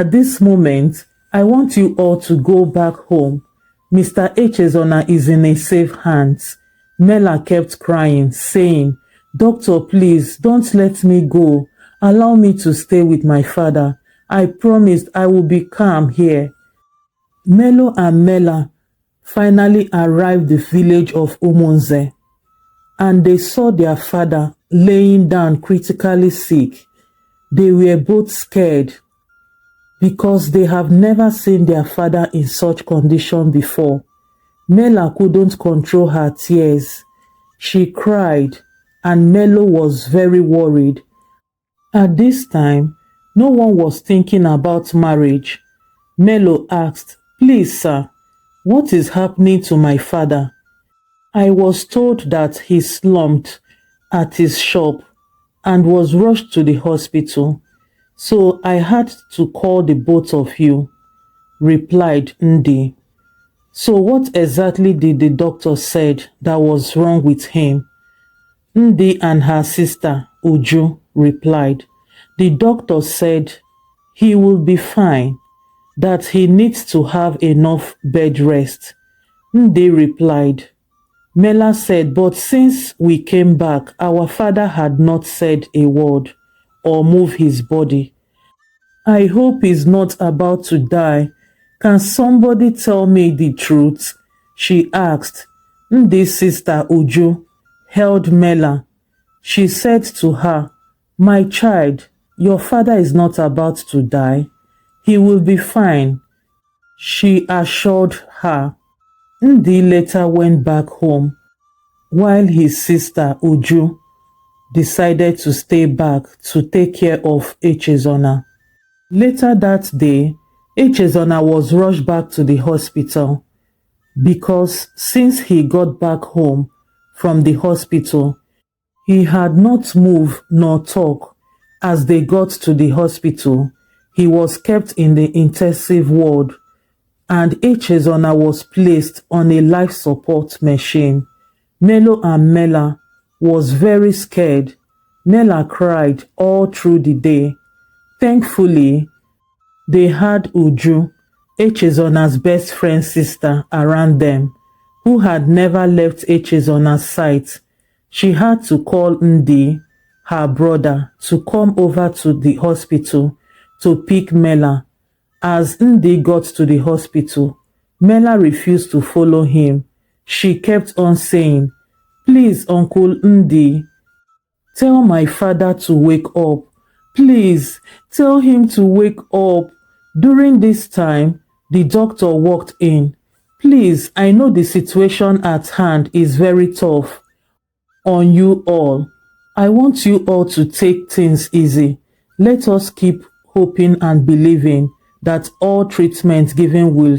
At this moment, I want you all to go back home. Mr. Echezona is in a safe hands. Mela kept crying, saying, Doctor, please, don't let me go. Allow me to stay with my father. I promised I will be calm here. Melo and Mela finally arrived the village of Umunze, and they saw their father laying down critically sick. They were both scared because they have never seen their father in such condition before. Mela couldn't control her tears. She cried, and Melo was very worried. At this time, no one was thinking about marriage. Melo asked, Please, sir, what is happening to my father? I was told that he slumped at his shop and was rushed to the hospital. So I had to call the both of you, replied Ndi. So what exactly did the doctor said that was wrong with him? Ndi and her sister, Uju, replied. The doctor said he will be fine, that he needs to have enough bed rest. Ndi replied. Mela said, but since we came back, our father had not said a word or moved his body. I hope he's not about to die. Can somebody tell me the truth? She asked. Ndi's sister Uju held Mela. She said to her, My child, your father is not about to die. He will be fine, she assured her. Ndi later went back home, while his sister Uju decided to stay back to take care of Echezona. Later that day, Echezona was rushed back to the hospital because since he got back home from the hospital, he had not moved nor talked. As they got to the hospital, he was kept in the intensive ward, and Echezona was placed on a life support machine. Melo and Mela was very scared. Mela cried all through the day. Thankfully, they had Uju, Echezona's best friend's sister, around them, who had never left Echezona's sight. She had to call Ndi, her brother, to come over to the hospital to pick Mela. As Ndi got to the hospital, Mela refused to follow him. She kept on saying, Please, Uncle Ndi, tell my father to wake up. Please, tell him to wake up. During this time, the doctor walked in. Please, I know the situation at hand is very tough on you all. I want you all to take things easy. Let us keep hoping and believing that all treatment given will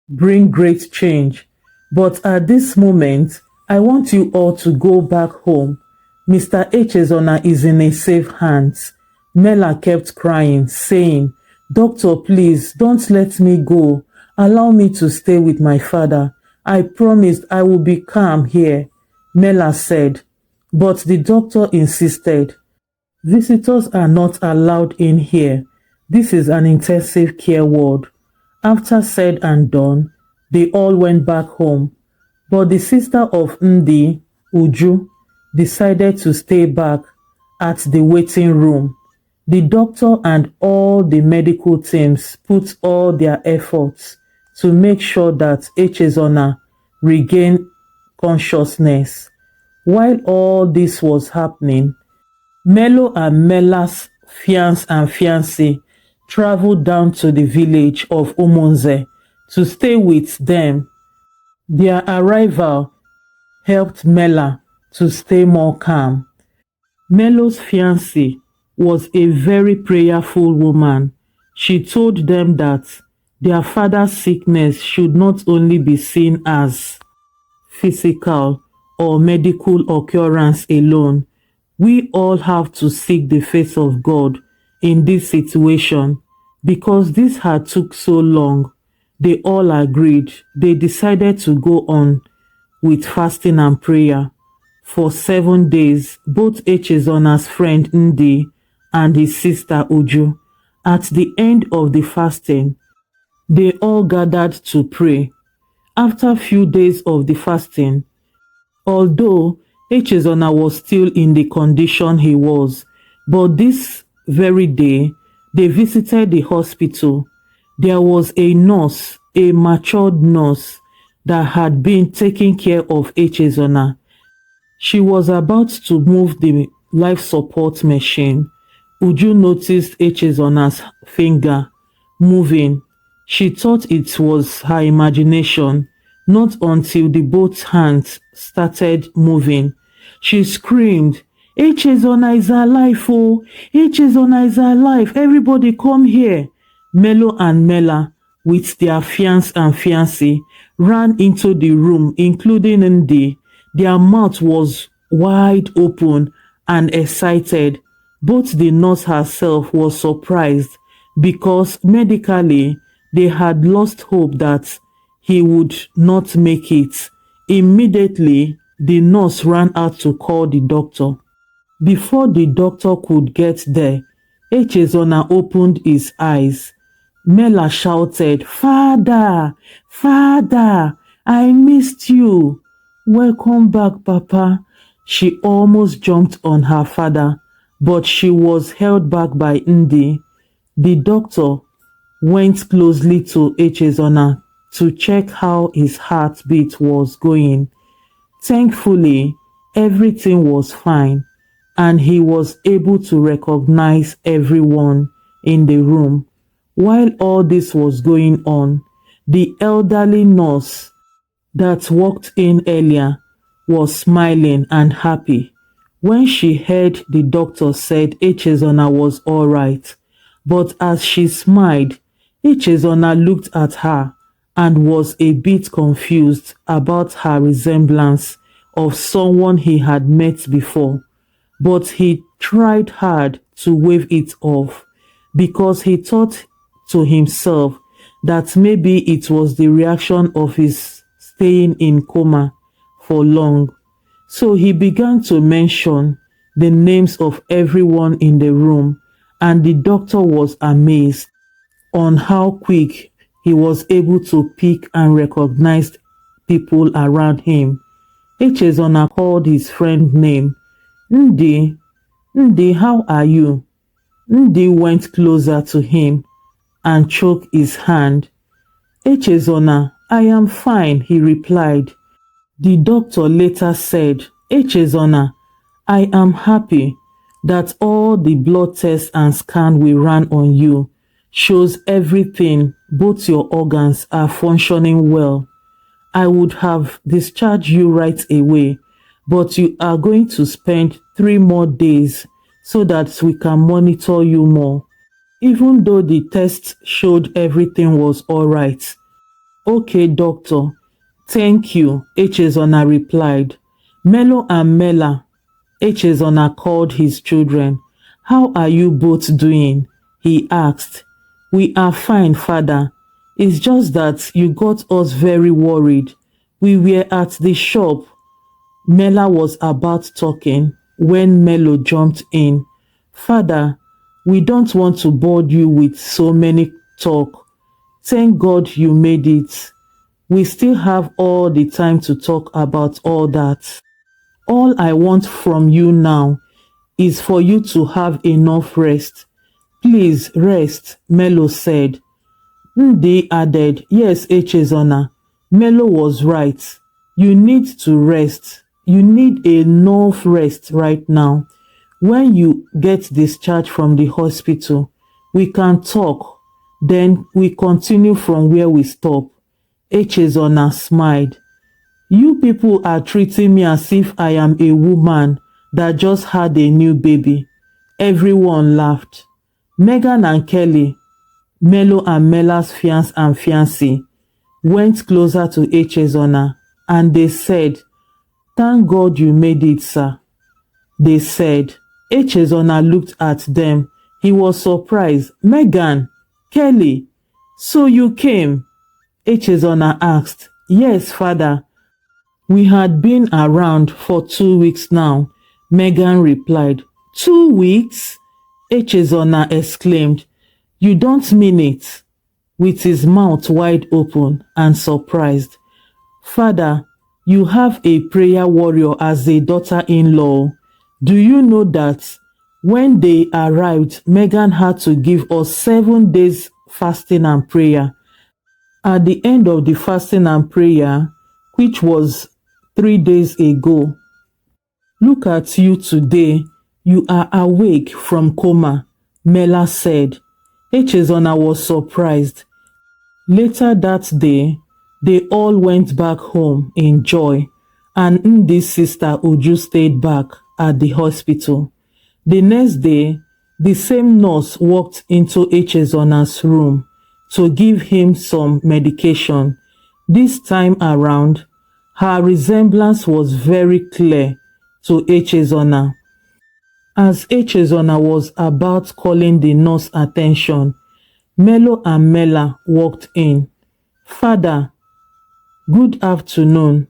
bring great change. But at this moment, I want you all to go back home. Mr. Echezona is in a safe hands. Mela kept crying, saying, Doctor, please, don't let me go. Allow me to stay with my father. I promised I will be calm here, Mela said. But the doctor insisted. Visitors are not allowed in here. This is an intensive care ward. After said and done, they all went back home. But the sister of Ndi, Uju, decided to stay back at the waiting room. The doctor and all the medical teams put all their efforts to make sure that Echezona regained consciousness. While all this was happening, Melo and Mela's fiancé and fiancée traveled down to the village of Umunze to stay with them. Their arrival helped Mela to stay more calm. Melo's fiancée was a very prayerful woman. She told them that their father's sickness should not only be seen as physical or medical occurrence alone. We all have to seek the face of God in this situation. Because this had took so long, they all agreed. They decided to go on with fasting and prayer. For 7 days, both Echezona's friend Ndi and his sister Uju At the end of the fasting, they all gathered to pray. After a few days of the fasting, although Echezona was still in the condition he was, but this very day they visited the hospital. There was a nurse, a matured nurse, that had been taking care of Echezona. She was about to move the life support machine. Uju noticed Echezona's finger moving. She thought it was her imagination. Not until the both hands started moving. She screamed, Echezona is alive, oh! Echezona is alive! Everybody come here! Melo and Mela, with their fiancé and fiancée, ran into the room, including Ndi. Their mouth was wide open and excited. Both the nurse herself was surprised because medically they had lost hope that he would not make it. Immediately, the nurse ran out to call the doctor. Before the doctor could get there, Echezona opened his eyes. Mela shouted, Father, Father, I missed you. Welcome back, Papa. She almost jumped on her father, but she was held back by Ndi. The doctor went closely to Echezona to check how his heartbeat was going. Thankfully, everything was fine, and he was able to recognize everyone in the room. While all this was going on, the elderly nurse that walked in earlier was smiling and happy. When she heard the doctor said Echezona was all right, but as she smiled, Echezona looked at her and was a bit confused about her resemblance of someone he had met before, but he tried hard to wave it off because he thought to himself that maybe it was the reaction of his staying in coma for long. So he began to mention the names of everyone in the room, and the doctor was amazed on how quick he was able to pick and recognize people around him. Echezona called his friend name. Ndi, Ndi, how are you? Ndi went closer to him and choked his hand. Echezona, I am fine, he replied. The doctor later said, Echezona, I am happy that all the blood tests and scan we ran on you shows everything, both your organs are functioning well. I would have discharged you right away, but you are going to spend 3 more days so that we can monitor you more. Even though the test showed everything was all right. Okay, doctor. Thank you, Echezona replied. Melo and Mela, Echezona called his children. How are you both doing? He asked. We are fine, father. It's just that you got us very worried. We were at the shop. Mela was about talking when Melo jumped in. Father, we don't want to bore you with so many talk. Thank God you made it. We still have all the time to talk about all that. All I want from you now is for you to have enough rest. Please rest, Melo said. Ndi added, yes, Echezona. Melo was right. You need to rest. You need enough rest right now. When you get discharged from the hospital, we can talk. Then we continue from where we stop. Echezona smiled. You people are treating me as if I am a woman that just had a new baby. Everyone laughed. Megan and Kelly, Melo and Mela's fiancé and fiancée, went closer to Echezona and they said, Thank God you made it, sir. They said. Echezona looked at them. He was surprised. Megan, Kelly, so you came? Echezona asked. Yes, father. We had been around for 2 weeks now, Megan replied. 2 weeks? Echezona exclaimed. You don't mean it? With his mouth wide open and surprised. Father, you have a prayer warrior as a daughter-in-law. Do you know that when they arrived, Megan had to give us 7 days fasting and prayer? At the end of the fasting and prayer, which was 3 days ago, look at you today. You are awake from coma, Mela said. Echezona was surprised. Later that day, they all went back home in joy, and Ndi's sister Uju stayed back at the hospital. The next day, the same nurse walked into Echezona's room to give him some medication. This time around, her resemblance was very clear to Echezona. As Echezona was about calling the nurse attention, Melo and Mela walked in. Father, good afternoon.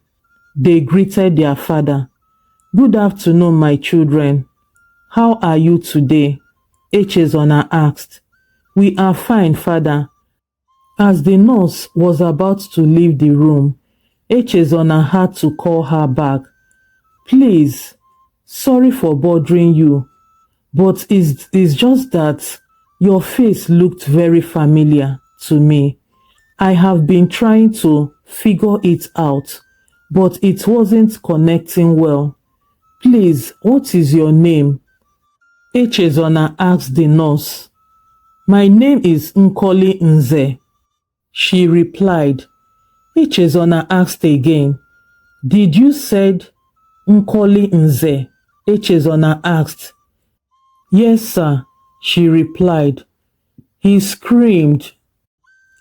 They greeted their father. Good afternoon, my children. How are you today? Echezona asked. We are fine, father. As the nurse was about to leave the room, Echezona had to call her back. Please, sorry for bothering you, but it's just that your face looked very familiar to me. I have been trying to figure it out, but it wasn't connecting well. Please, what is your name? Echezona asked the nurse. My name is Nkoli Nze, she replied. Echezona asked again. Did you said Nkoli Nze? Echezona asked. Yes, sir, she replied. He screamed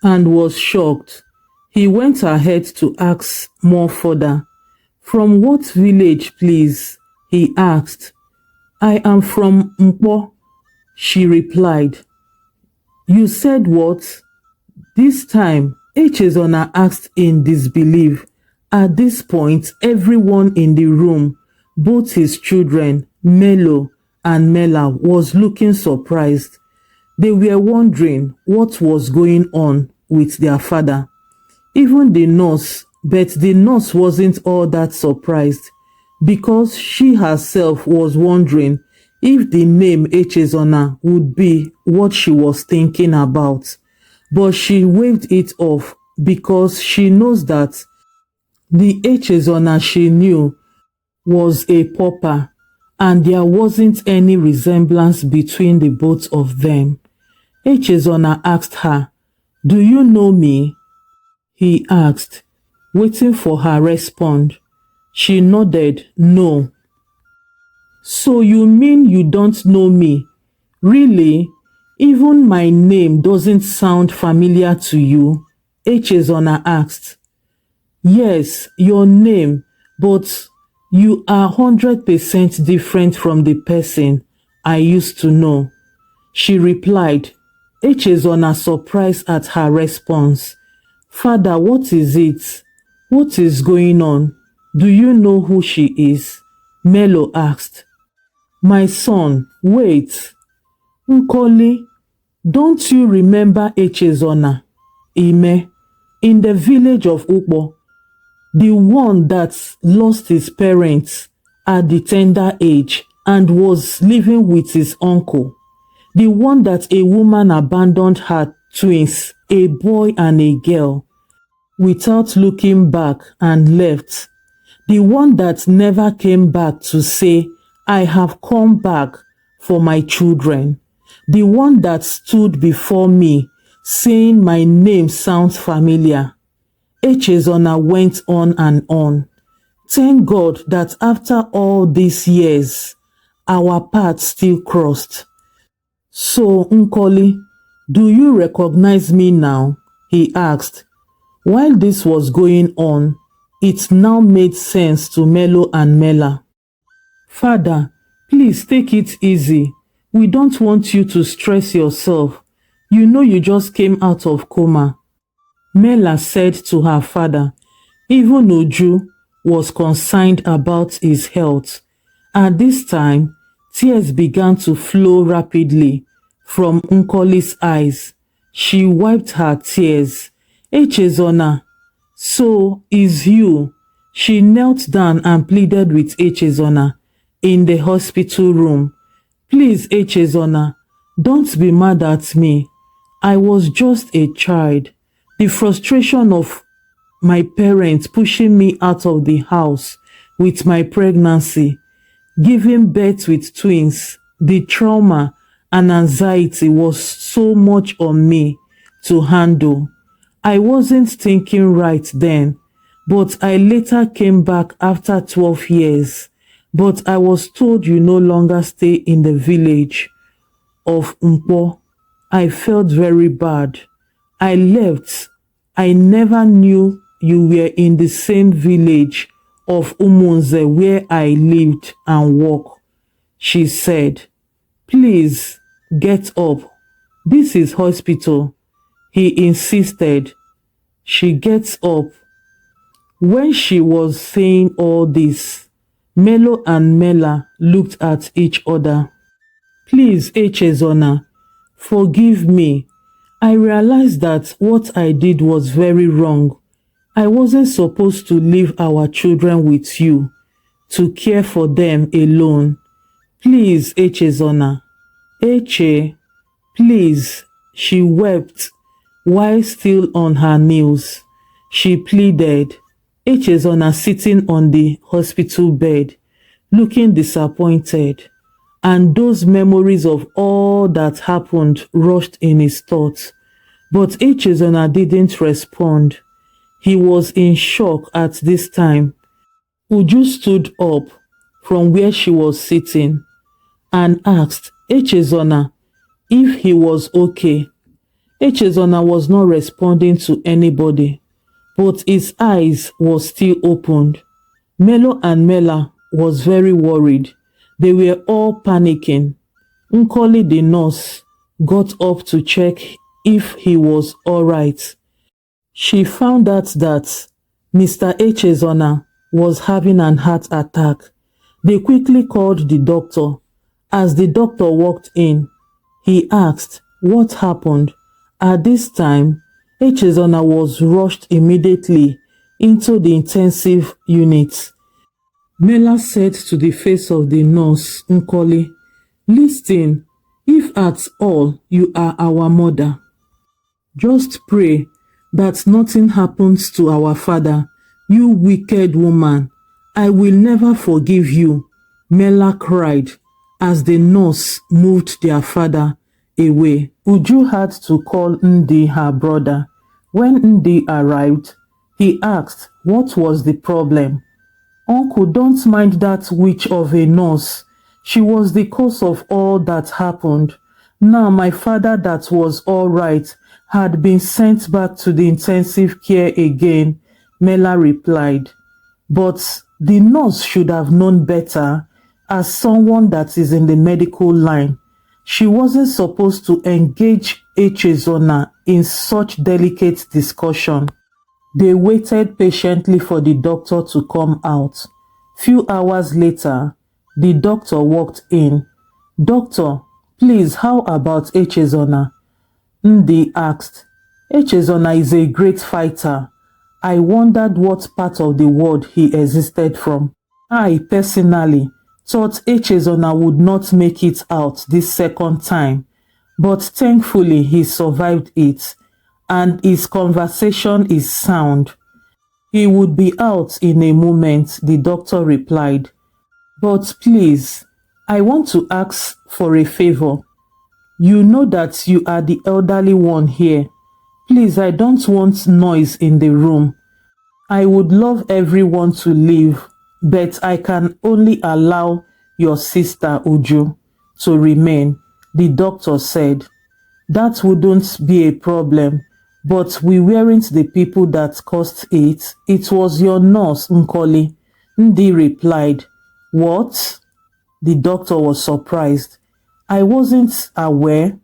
and was shocked. He went ahead to ask more further. From what village, please? He asked. I am from Mpo, she replied. You said what? This time, Echezona asked in disbelief. At this point, everyone in the room, both his children, Melo and Mela, was looking surprised. They were wondering what was going on with their father. Even the nurse, but the nurse wasn't all that surprised because she herself was wondering if the name Echezona would be what she was thinking about. But she waved it off because she knows that the Echezona she knew was a pauper and there wasn't any resemblance between the both of them. Echezona asked her, Do you know me? He asked, waiting for her response. She nodded, no. So you mean you don't know me? Really? Even my name doesn't sound familiar to you? Echezona asked. Yes, your name, but you are 100% different from the person I used to know, she replied. Echezona surprised at her response. Father, what is it? What is going on? Do you know who she is? Melo asked. My son, wait. Nkoli, don't you remember Echezona, Ime, in the village of Ukpo, the one that lost his parents at the tender age and was living with his uncle, the one that a woman abandoned her twins, a boy and a girl, without looking back and left, the one that never came back to say, I have come back for my children, the one that stood before me saying my name sounds familiar. Echezona went on and on. Thank God that after all these years, our paths still crossed. So, Nkoli, do you recognize me now? He asked. While this was going on, it now made sense to Melo and Mela. Father, please take it easy. We don't want you to stress yourself. You know you just came out of coma, Mela said to her father. Even Uju was concerned about his health. At this time, tears began to flow rapidly from Nkoli's eyes. She wiped her tears. Echezona, so is you. She knelt down and pleaded with Echezona in the hospital room. Please, Echezona, don't be mad at me. I was just a child. The frustration of my parents pushing me out of the house with my pregnancy, giving birth with twins, the trauma and anxiety was so much on me to handle. I wasn't thinking right then, but I later came back after 12 years. But I was told you no longer stay in the village of Mpo. I felt very bad. I left. I never knew you were in the same village of Umunze where I lived and work. She said, please get up. This is hospital. He insisted. She gets up. When she was saying all this, Melo and Mela looked at each other. Please, Echezona, forgive me. I realized that what I did was very wrong. I wasn't supposed to leave our children with you, to care for them alone. Please, Echezona. Eche, please. She wept while still on her knees. She pleaded. Echezona sitting on the hospital bed, looking disappointed, and those memories of all that happened rushed in his thoughts. But Echezona didn't respond. He was in shock at this time. Uju stood up from where she was sitting and asked Echezona if he was okay. Echezona was not responding to anybody, but his eyes were still opened. Melo and Mela was very worried. They were all panicking. Nkoli the nurse got up to check if he was all right. She found out that Mr. Echezona was having an heart attack. They quickly called the doctor. As the doctor walked in, he asked what happened. At this time, Echezona was rushed immediately into the intensive unit. Mela said to the face of the nurse, Nkoli, listen, if at all you are our mother, just pray that nothing happens to our father. You wicked woman, I will never forgive you. Mela cried as the nurse moved their father away. Uju had to call Ndi, her brother. When Ndi arrived, he asked what was the problem. Uncle, don't mind that witch of a nurse. She was the cause of all that happened. Now my father that was all right had been sent back to the intensive care again, Mela replied. But the nurse should have known better. As someone that is in the medical line, she wasn't supposed to engage Echezona in such delicate discussion. They waited patiently for the doctor to come out. Few hours later, the doctor walked in. Doctor, please, how about Echezona? Ndi asked. Echezona is a great fighter. I wondered what part of the world he existed from. I personally thought Echezona would not make it out this second time, but thankfully he survived it, and his conversation is sound. He would be out in a moment, the doctor replied. But please, I want to ask for a favor. You know that you are the elderly one here. Please, I don't want noise in the room. I would love everyone to leave, but I can only allow your sister Uju to remain, the doctor said. That wouldn't be a problem, but we weren't the people that caused it. It was your nurse, Nkoli. Ndi replied. What? The doctor was surprised. I wasn't aware.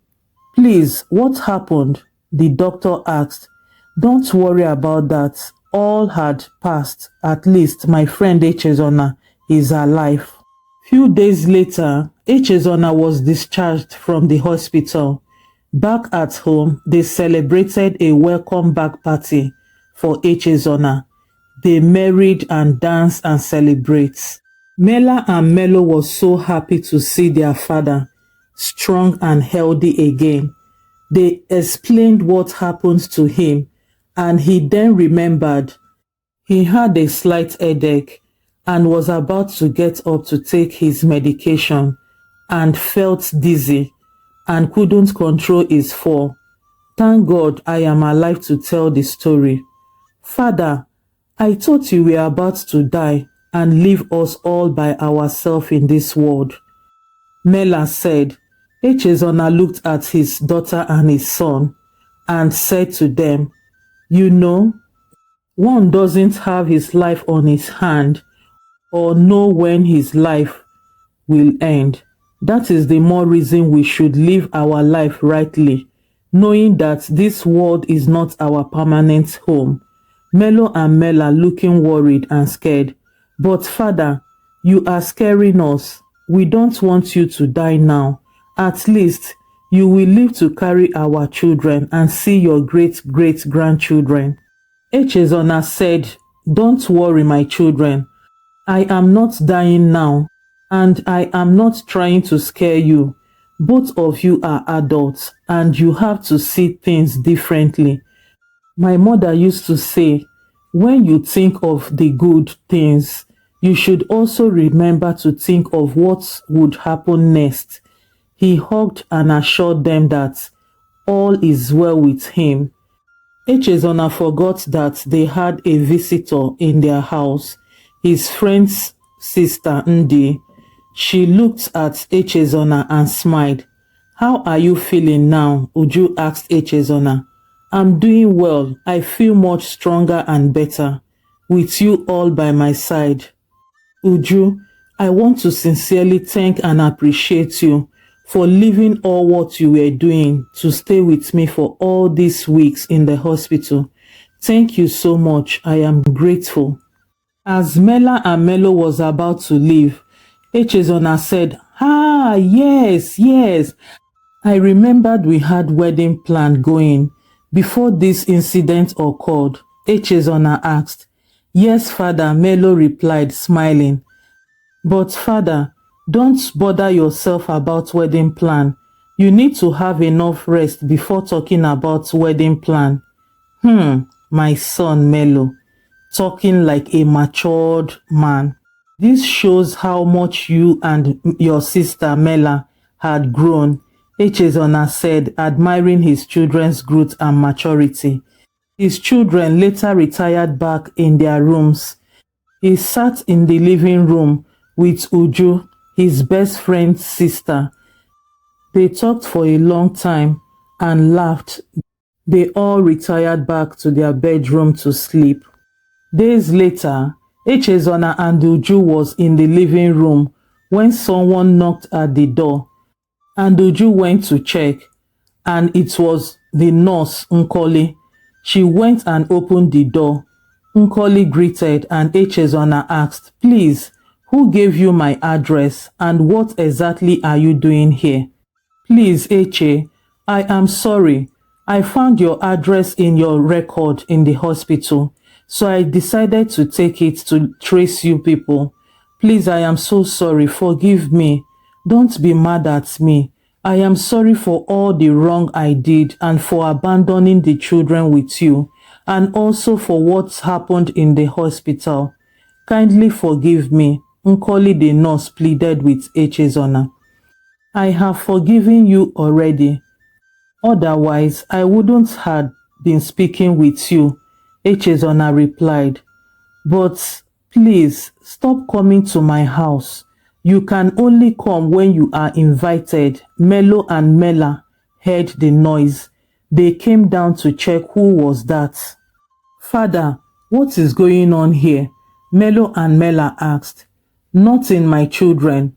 Please, what happened? The doctor asked. Don't worry about that. All had passed. At least my friend Echezona is alive. Few days later, Echezona was discharged from the hospital. Back at home, they celebrated a welcome back party for Echezona. They married and danced and celebrate. Mela and Melo was so happy to see their father strong and healthy again. They explained what happened to him, and he then remembered he had a slight headache and was about to get up to take his medication and felt dizzy and couldn't control his fall. Thank God I am alive to tell the story. Father, I thought you were about to die and leave us all by ourselves in this world. Mela said. Echezona looked at his daughter and his son and said to them, you know, one doesn't have his life on his hand or know when his life will end. That is the more reason we should live our life rightly, knowing that this world is not our permanent home. Melo and Mela looking worried and scared. But Father, you are scaring us. We don't want you to die now. At least you will live to carry our children and see your great-great-grandchildren. Echezona said, don't worry, my children. I am not dying now, and I am not trying to scare you. Both of you are adults, and you have to see things differently. My mother used to say, when you think of the good things, you should also remember to think of what would happen next. He hugged and assured them that all is well with him. Echezona forgot that they had a visitor in their house, his friend's sister Ndi. She looked at Echezona and smiled. How are you feeling now? Uju asked Echezona. I'm doing well. I feel much stronger and better, with you all by my side. Uju, I want to sincerely thank and appreciate you for leaving all what you were doing to stay with me for all these weeks in the hospital. Thank you so much. I am grateful. As Mela and Melo was about to leave, Echezona said, yes. I remembered we had wedding plan going. Before this incident occurred, Echezona asked. Yes, Father, Melo replied, smiling. But Father, don't bother yourself about wedding plan. You need to have enough rest before talking about wedding plan. My son Melo, talking like a matured man. This shows how much you and your sister Mela had grown, Echezona said, admiring his children's growth and maturity. His children later retired back in their rooms. He sat in the living room with Uju, his best friend's sister. They talked for a long time and laughed. They all retired back to their bedroom to sleep. Days later, Echezona and Uju was in the living room when someone knocked at the door, and Uju went to check, and it was the nurse, Nkoli. She went and opened the door. Nkoli greeted, and Echezona asked, please, who gave you my address, and what exactly are you doing here? Please, Eche, I am sorry. I found your address in your record in the hospital, so I decided to take it to trace you people. Please, I am so sorry. Forgive me. Don't be mad at me. I am sorry for all the wrong I did and for abandoning the children with you, and also for what happened in the hospital. Kindly forgive me, Nkoli the nurse pleaded with Echezona. I have forgiven you already. Otherwise, I wouldn't have been speaking with you, Echezona replied. But please, stop coming to my house. You can only come when you are invited. Melo and Mela heard the noise. They came down to check who was that. Father, what is going on here? Melo and Mela asked. Nothing, my children.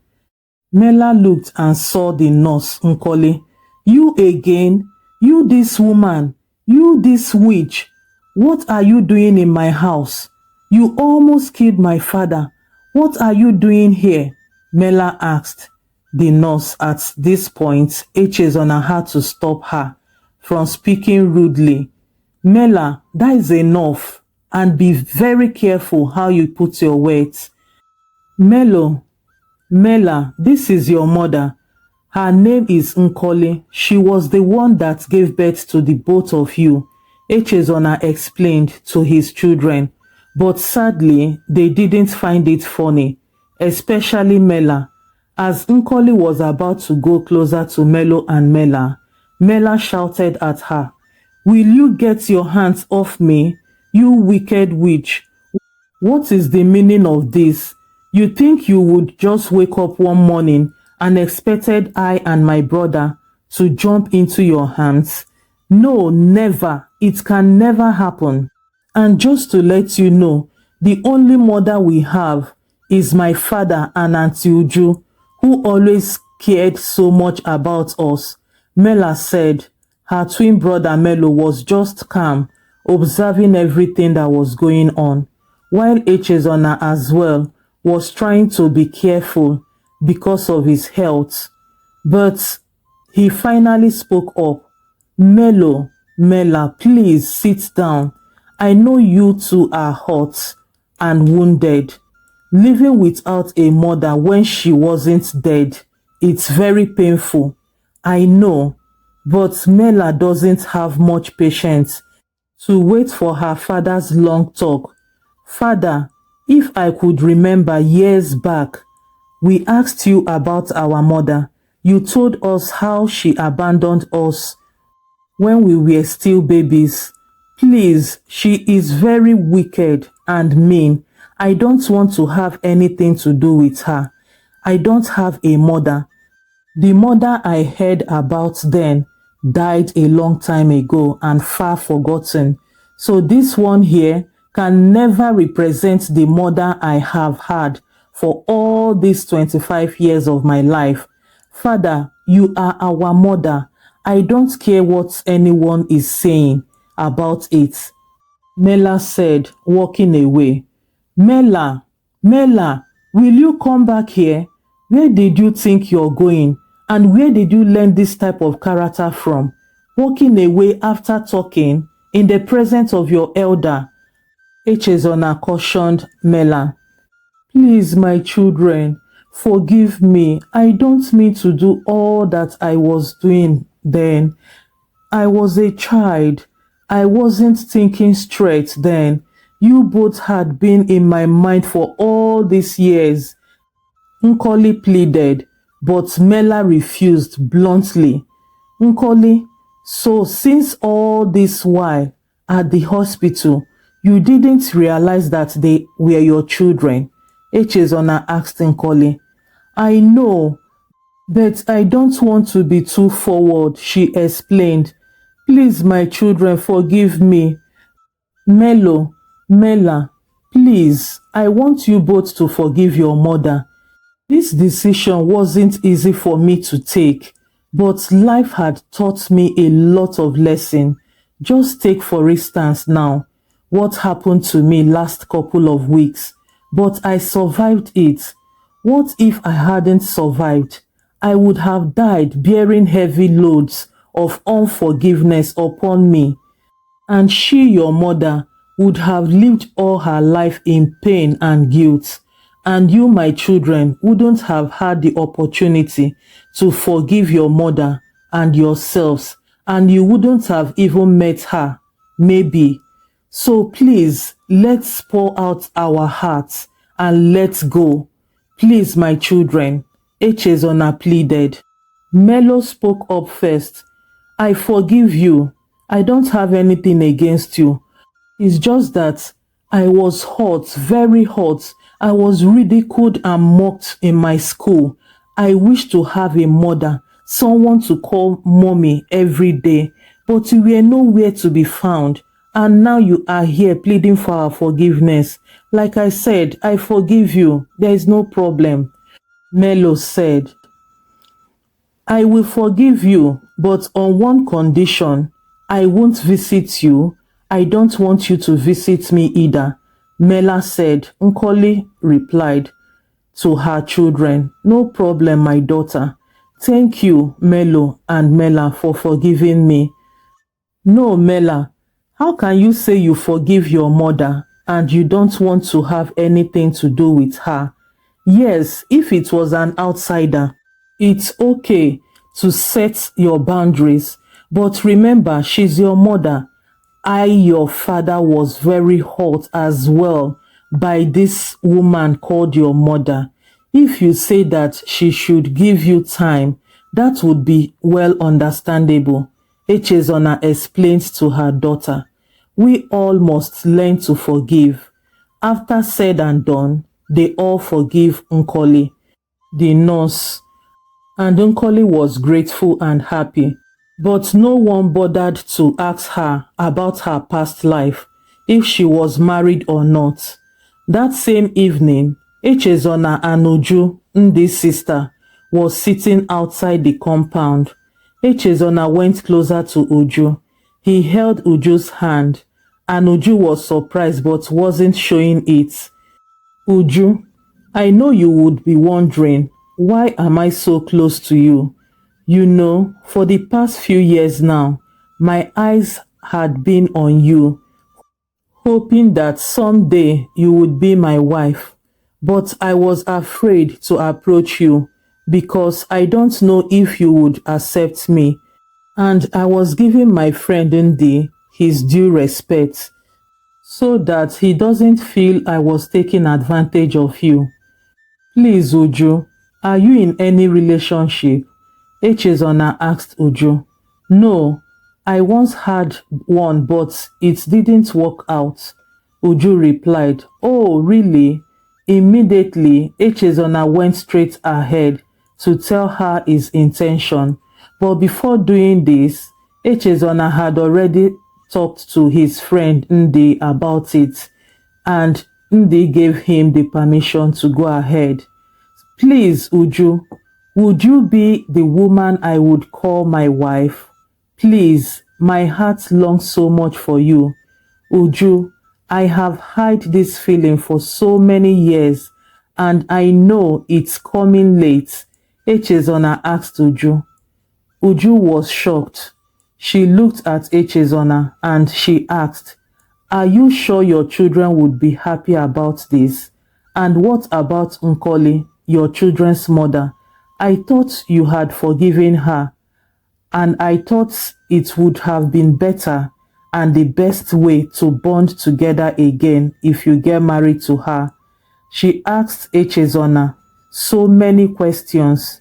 Mela looked and saw the nurse, Nkoli. You again? You this woman? You this witch? What are you doing in my house? You almost killed my father. What are you doing here? Mela asked the nurse. At this point, Echezona had to stop her from speaking rudely. Mela, that is enough, and be very careful how you put your words. Mela, this is your mother. Her name is Nkoli. She was the one that gave birth to the both of you, Echezona explained to his children. But sadly, they didn't find it funny, especially Mela. As Nkoli was about to go closer to Melo and Mela, Mela shouted at her, "Will you get your hands off me, you wicked witch? What is the meaning of this? You think you would just wake up one morning and expected I and my brother to jump into your hands? No, never. It can never happen. And just to let you know, the only mother we have is my father and Auntie Uju, who always cared so much about us," Mela said. Her twin brother Melo was just calm, observing everything that was going on, while Echezona as well was trying to be careful because of his health. But he finally spoke up. Mela, please sit down. I know you two are hurt and wounded. Living without a mother when she wasn't dead, it's very painful. I know, but Mela doesn't have much patience to wait for her father's long talk. Father, if I could remember years back, we asked you about our mother. You told us how she abandoned us when we were still babies. Please, she is very wicked and mean. I don't want to have anything to do with her. I don't have a mother. The mother I heard about then died a long time ago and far forgotten. So this one here can never represent the mother I have had for all these 25 years of my life. Father, you are our mother. I don't care what anyone is saying about it," Mela said, walking away. Mela, will you come back here? Where did you think you're going? And where did you learn this type of character from? Walking away after talking in the presence of your elder, Echezona cautioned Mela. Please, my children, forgive me. I don't mean to do all that I was doing then. I was a child. I wasn't thinking straight then. You both had been in my mind for all these years, Nkoli pleaded, but Mela refused bluntly. Nkoli, so since all this while at the hospital, you didn't realize that they were your children? Echezona asked Nkoli. I know, but I don't want to be too forward, she explained. Please, my children, forgive me. Mela, please, I want you both to forgive your mother. This decision wasn't easy for me to take, but life had taught me a lot of lessons. Just take for instance now what happened to me last couple of weeks, but I survived it. What if I hadn't survived? I would have died bearing heavy loads of unforgiveness upon me, and she, your mother, would have lived all her life in pain and guilt, and you, my children, wouldn't have had the opportunity to forgive your mother and yourselves, and you wouldn't have even met her, maybe. So please, let's pour out our hearts and let's go. Please, my children, Echezona pleaded. Melo spoke up first. I forgive you. I don't have anything against you. It's just that I was hurt, very hurt. I was ridiculed and mocked in my school. I wish to have a mother, someone to call mommy every day, but you were nowhere to be found. And now you are here pleading for our forgiveness. Like I said, I forgive you. There is no problem. Melo said, I will forgive you, but on one condition. I won't visit you. I don't want you to visit me either, Mela said. Nkoli replied. to her children. No problem, my daughter. Thank you, Melo and Mela, for forgiving me. No, Mela, how can you say you forgive your mother and you don't want to have anything to do with her? Yes, if it was an outsider, it's okay to set your boundaries. But remember, she's your mother. Your father, was very hurt as well by this woman called your mother. If you say that she should give you time, that would be well understandable. Echezona explained to her daughter. We all must learn to forgive. After said and done, they all forgive Nkoli, the nurse, and Nkoli was grateful and happy. But no one bothered to ask her about her past life, if she was married or not. That same evening, Echezona and Uju, Ndi's sister, was sitting outside the compound. Echezona went closer to Uju. He held Uju's hand, and Uju was surprised but wasn't showing it. Uju, I know you would be wondering, why am I so close to you? You know, for the past few years now, my eyes had been on you, hoping that someday you would be my wife. But I was afraid to approach you because I don't know if you would accept me. And I was giving my friend Ndi his due respect so that he doesn't feel I was taking advantage of you. Please, Uju, are you in any relationship? Echezona asked Uju. No, I once had one but it didn't work out. Uju replied. Oh, really? Immediately, Echezona went straight ahead to tell her his intention. But before doing this, Echezona had already talked to his friend Ndi about it, and Ndi gave him the permission to go ahead. Please, Uju, would you be the woman I would call my wife? Please, my heart longs so much for you. Uju, I have hid this feeling for so many years and I know it's coming late. Echezona asked Uju. Uju was shocked. She looked at Echezona and she asked, are you sure your children would be happy about this? And what about Nkoli, your children's mother? I thought you had forgiven her, and I thought it would have been better and the best way to bond together again if you get married to her. She asked Echezona so many questions.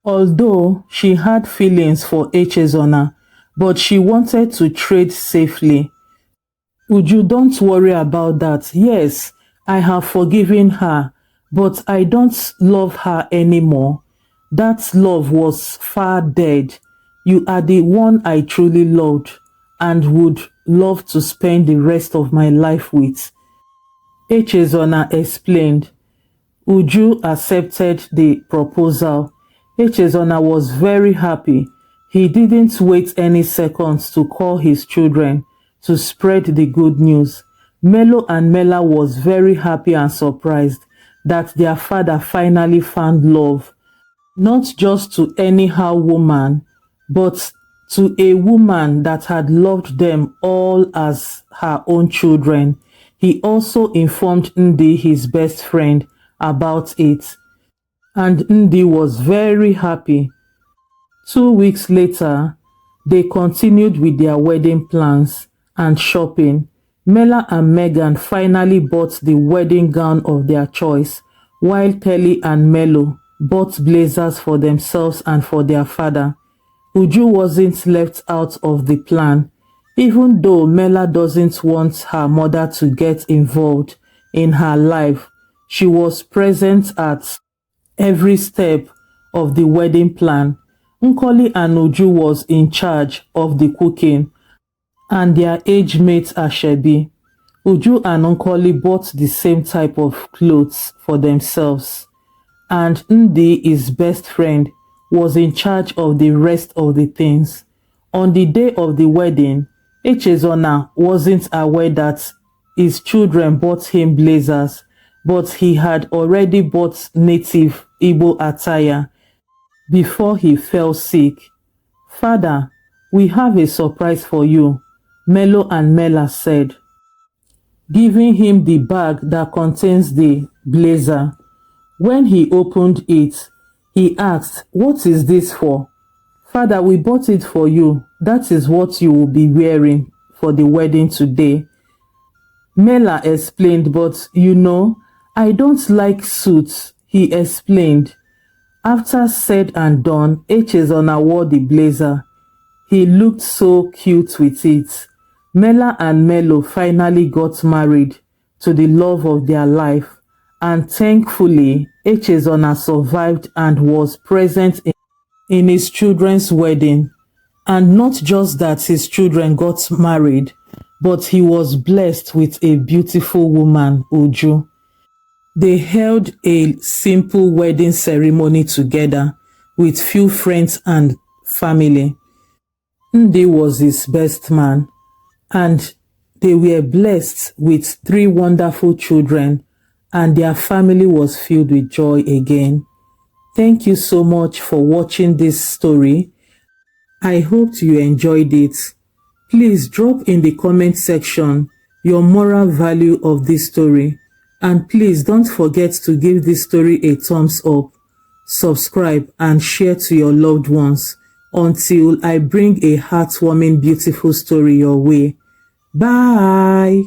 Although she had feelings for Echezona, but she wanted to trade safely. Uju, don't worry about that. Yes, I have forgiven her, but I don't love her anymore. That love was far dead. You are the one I truly loved and would love to spend the rest of my life with. Echezona explained. Uju accepted the proposal. Echezona was very happy. He didn't wait any seconds to call his children to spread the good news. Melo and Mela was very happy and surprised that their father finally found love, not just to anyhow woman, but to a woman that had loved them all as her own children. He also informed Ndi, his best friend, about it, and Ndi was very happy. 2 weeks later, they continued with their wedding plans and shopping. Mela and Megan finally bought the wedding gown of their choice, while Kelly and Melo bought blazers for themselves and for their father. Uju wasn't left out of the plan. Even though Mela doesn't want her mother to get involved in her life, she was present at every step of the wedding plan. Nkoli and Uju was in charge of the cooking, and their age mate Ashebi. Uju and Nkoli bought the same type of clothes for themselves, and Ndi, his best friend, was in charge of the rest of the things. On the day of the wedding, Echezona wasn't aware that his children bought him blazers but he had already bought native Igbo attire before he fell sick. "Father, we have a surprise for you," Melo and Mela said, giving him the bag that contains the blazer. When he opened it, he asked, "What is this for?" "Father, we bought it for you. That is what you will be wearing for the wedding today." Mela explained, "But I don't like suits," he explained. After said and done, Echezona wore the blazer. He looked so cute with it. Mela and Melo finally got married to the love of their life, and thankfully, Echezona survived and was present in his children's wedding. And not just that his children got married, but he was blessed with a beautiful woman, Uju. They held a simple wedding ceremony together with few friends and family. Nde was his best man, and they were blessed with 3 wonderful children, and their family was filled with joy again. Thank you so much for watching this story. I hope you enjoyed it. Please drop in the comment section your moral value of this story, and please don't forget to give this story a thumbs up, subscribe and share to your loved ones until I bring a heartwarming, beautiful story your way. Bye.